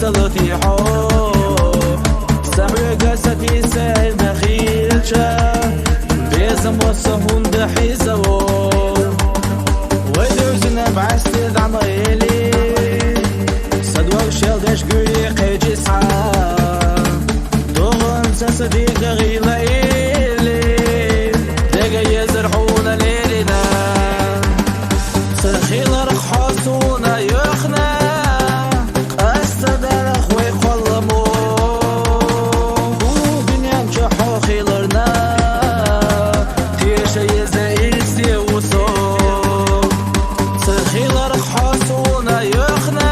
يتلطي حب سعي قاستي سعي مخيلشا بيزم وصهون دحيزو ودوزنا بعستي دعم غيلي صدوق شيل داش قولي قيجي سعى دوغن صديق غيلا إلي دقا يزرحونا ليلنا سرخيل رخصونا يخنا أستدر أخوي خلمو ودنيا نجحو خيلرنا تيشا يزايل سيوسو سرخيل رخصونا يخنا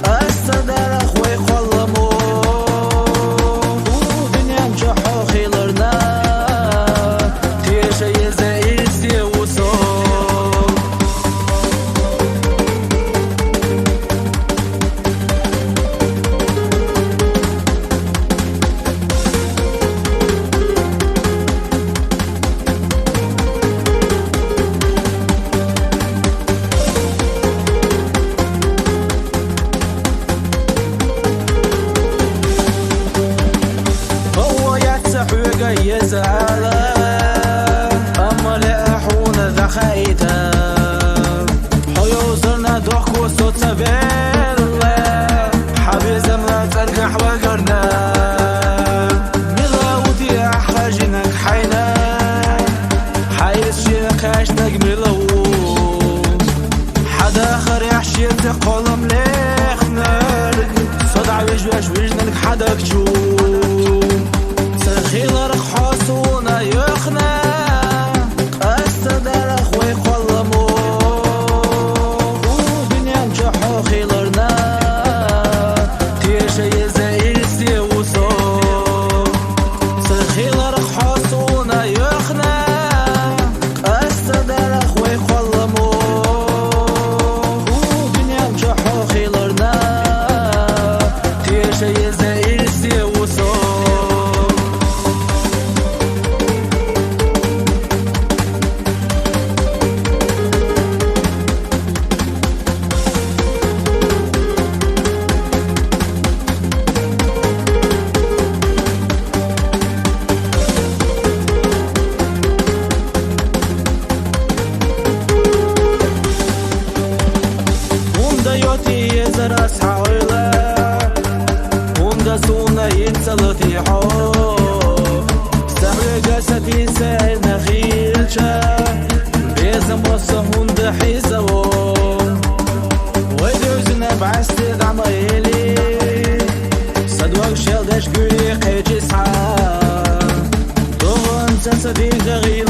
أستدر أخوي خلمو ودنيا نجحو خيلرنا تيشا يزايل سيوسو يزعل أما لأحونا ذا خايتا حيوزرنا دوخ وصوت سبيل حبيزم لا تلقح وقرنا ملاوتي أحراجنك حينا حيث شينك عشتك ملو حدا آخر يحشي تقولم ليخنر صدع وجواش وجنك حداك تشوف سرخيل رخصونا يخنا أستدر أخوي خلمو ودنيا نجحو خيلرنا تيشا يزايل سيوسو سرخيل رخصونا يخنا أستدر أخوي خلمو ودنيا نجحو خيلرنا تيشا يزايل سيوسو يوتي يزرس حوله وندا سونا يتسلطي حب سعي قاستي سعي نخيلشا بيزم وصهون دحيزو ودوزنا بعستي دعم غيلي صدوق شيل داش قولي قيجي سعى دوغن صديق غيلي